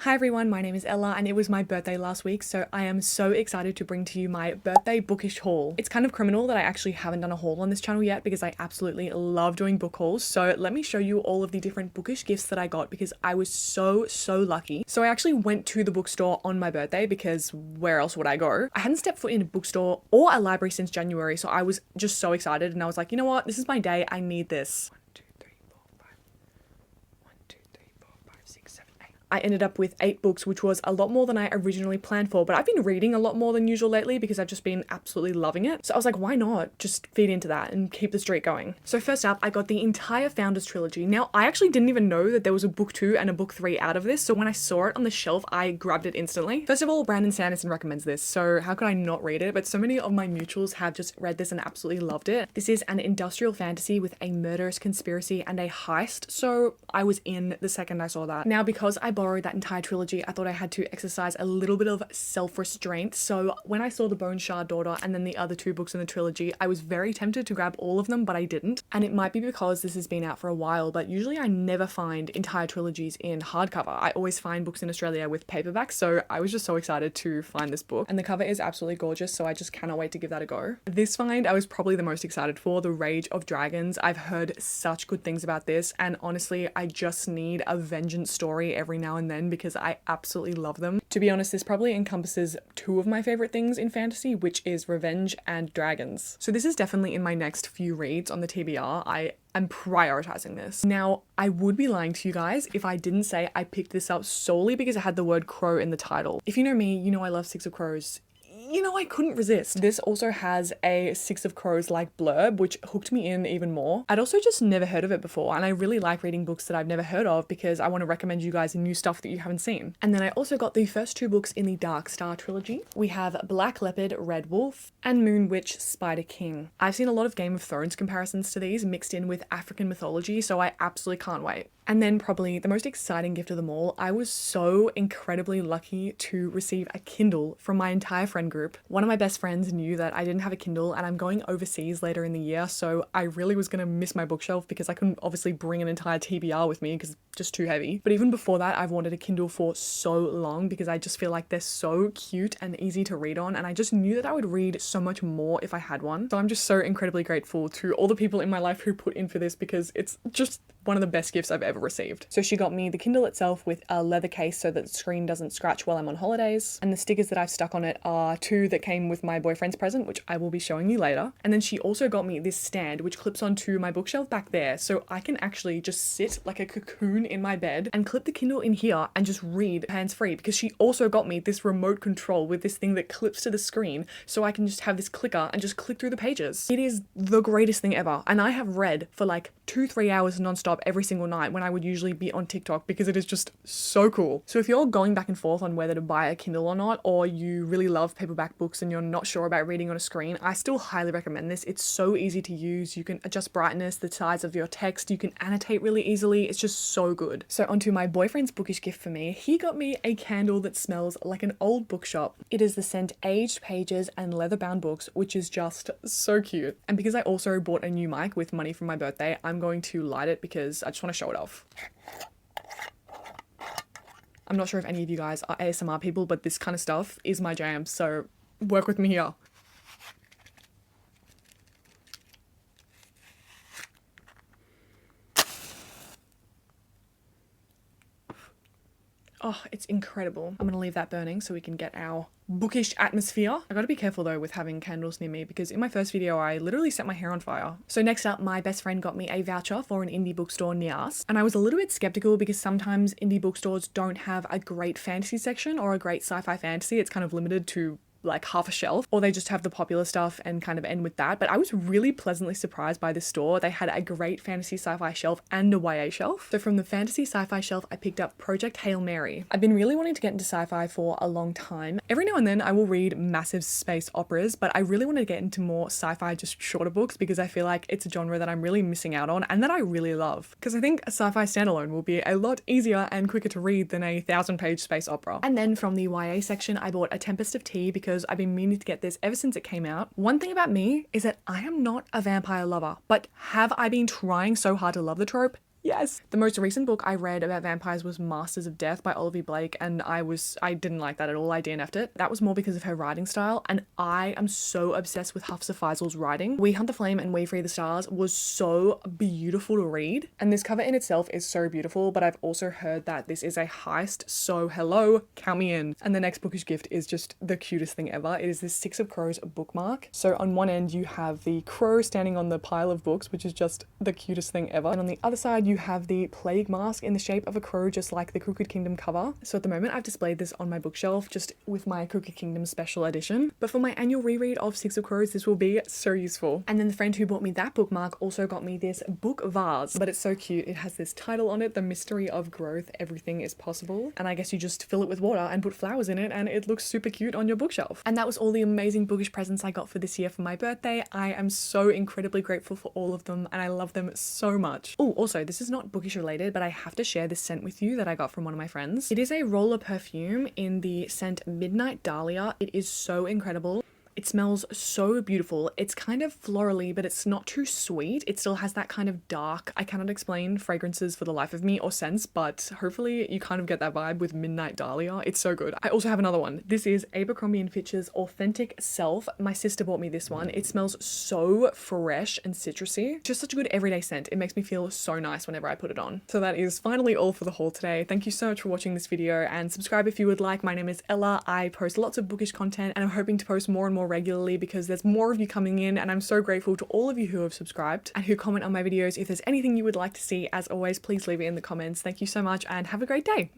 Hi everyone, my name is Ella and it was my birthday last week, so I am so excited to bring to you my birthday bookish haul. It's kind of criminal that I actually haven't done a haul on this channel yet because I absolutely love doing book hauls, so let me show you all of the different bookish gifts that I got because I was so lucky. So I actually went to the bookstore on my birthday because where else would I go? I hadn't stepped foot in a bookstore or a library since January, so I was just so excited and I was like, you know what, this is my day, I need this. I ended up with 8 books, which was a lot more than I originally planned for, but I've been reading a lot more than usual lately because I've just been absolutely loving it. So I was like, why not just feed into that and keep the streak going? So first up, I got the entire Founders trilogy. Now, I actually didn't even know that there was a book 2 and a book 3 out of this, so when I saw it on the shelf, I grabbed it instantly. First of all, Brandon Sanderson recommends this, so how could I not read it? But so many of my mutuals have just read this and absolutely loved it. This is an industrial fantasy with a murderous conspiracy and a heist, so I was in the second I saw that. Now, because I borrowed that entire trilogy, I thought I had to exercise a little bit of self-restraint. So when I saw The Bone Shard Daughter and then the other 2 books in the trilogy, I was very tempted to grab all of them, but I didn't. And it might be because this has been out for a while, but usually I never find entire trilogies in hardcover. I always find books in Australia with paperbacks, so I was just so excited to find this book. And the cover is absolutely gorgeous, so I just cannot wait to give that a go. This find I was probably the most excited for, The Rage of Dragons. I've heard such good things about this, and honestly, I just need a vengeance story every now and then because I absolutely love them. To be honest, this probably encompasses 2 of my favorite things in fantasy, which is revenge and dragons. So this is definitely in my next few reads on the TBR. I'm prioritizing this. Now, I would be lying to you guys if I didn't say I picked this up solely because it had the word crow in the title. If you know me, you know I love Six of Crows. You know, I couldn't resist. This also has a Six of Crows like blurb, which hooked me in even more. I'd also just never heard of it before, and I really like reading books that I've never heard of because I want to recommend you guys new stuff that you haven't seen. And then I also got the first 2 books in the Dark Star trilogy. We have Black Leopard, Red Wolf, and Moon Witch, Spider King. I've seen a lot of Game of Thrones comparisons to these mixed in with African mythology, so I absolutely can't wait. And then probably the most exciting gift of them all, I was so incredibly lucky to receive a Kindle from my entire friend group. One of my best friends knew that I didn't have a Kindle and I'm going overseas later in the year, so I really was going to miss my bookshelf because I couldn't obviously bring an entire TBR with me because it's just too heavy. But even before that, I've wanted a Kindle for so long because I just feel like they're so cute and easy to read on, and I just knew that I would read so much more if I had one. So I'm just so incredibly grateful to all the people in my life who put in for this because it's just one of the best gifts I've ever received. So she got me the Kindle itself with a leather case so that the screen doesn't scratch while I'm on holidays. And the stickers that I've stuck on it are 2 that came with my boyfriend's present, which I will be showing you later. And then she also got me this stand, which clips onto my bookshelf back there. So I can actually just sit like a cocoon in my bed and clip the Kindle in here and just read hands-free, because she also got me this remote control with this thing that clips to the screen. So I can just have this clicker and just click through the pages. It is the greatest thing ever. And I have read for like 2-3 hours nonstop every single night when I would usually be on TikTok because it is just so cool. So if you're going back and forth on whether to buy a Kindle or not, or you really love paperback books and you're not sure about reading on a screen, I still highly recommend this. It's so easy to use. You can adjust brightness, the size of your text, you can annotate really easily. It's just so good. So onto my boyfriend's bookish gift for me. He got me a candle that smells like an old bookshop. It is the scent Aged Pages and Leather-Bound Books, which is just so cute. And because I also bought a new mic with money from my birthday, I'm going to light it because I just want to show it off. I'm not sure if any of you guys are ASMR people, but this kind of stuff is my jam, so work with me here. Oh, it's incredible. I'm gonna leave that burning so we can get our bookish atmosphere. I gotta be careful though with having candles near me because in my first video I literally set my hair on fire. So next up, my best friend got me a voucher for an indie bookstore near us, and I was a little bit skeptical because sometimes indie bookstores don't have a great fantasy section or a great sci-fi fantasy. It's kind of limited to like half a shelf, or they just have the popular stuff and kind of end with that. But I was really pleasantly surprised by this store. They had a great fantasy sci-fi shelf and a YA shelf. So from the fantasy sci-fi shelf, I picked up Project Hail Mary. I've been really wanting to get into sci-fi for a long time. Every now and then I will read massive space operas, but I really want to get into more sci-fi, just shorter books, because I feel like it's a genre that I'm really missing out on and that I really love. Because I think a sci-fi standalone will be a lot easier and quicker to read than a 1,000-page space opera. And then from the YA section, I bought A Tempest of Tea because I've been meaning to get this ever since it came out. One thing about me is that I am not a vampire lover, but have I been trying so hard to love the trope? Yes. The most recent book I read about vampires was Masters of Death by Olivia Blake, and I didn't like that at all. I DNF'd it. That was more because of her writing style, and I am so obsessed with Hafsa Faisal's writing. We Hunt the Flame and We Free the Stars was so beautiful to read, and this cover in itself is so beautiful, but I've also heard that this is a heist, so hello, count me in. And the next bookish gift is just the cutest thing ever. It is this Six of Crows bookmark. So on one end you have the crow standing on the pile of books, which is just the cutest thing ever, and on the other side you have the plague mask in the shape of a crow, just like the Crooked Kingdom cover. So at the moment I've displayed this on my bookshelf just with my Crooked Kingdom special edition, but for my annual reread of Six of Crows this will be so useful. And then the friend who bought me that bookmark also got me this book vase, but it's so cute. It has this title on it, The Mystery of Growth, Everything is Possible, and I guess you just fill it with water and put flowers in it and it looks super cute on your bookshelf. And that was all the amazing bookish presents I got for this year for my birthday. I am so incredibly grateful for all of them and I love them so much. Oh, also this is not bookish related, but I have to share this scent with you that I got from one of my friends. It is a roller perfume in the scent Midnight Dahlia. It is so incredible. It smells so beautiful. It's kind of florally, but it's not too sweet. It still has that kind of dark, I cannot explain fragrances for the life of me or scents, but hopefully you kind of get that vibe with Midnight Dahlia. It's so good. I also have another one. This is Abercrombie & Fitch's Authentic Self. My sister bought me this one. It smells so fresh and citrusy. Just such a good everyday scent. It makes me feel so nice whenever I put it on. So that is finally all for the haul today. Thank you so much for watching this video and subscribe if you would like. My name is Ella. I post lots of bookish content and I'm hoping to post more and more regularly because there's more of you coming in, and I'm so grateful to all of you who have subscribed and who comment on my videos. If there's anything you would like to see, as always, please leave it in the comments. Thank you so much and have a great day.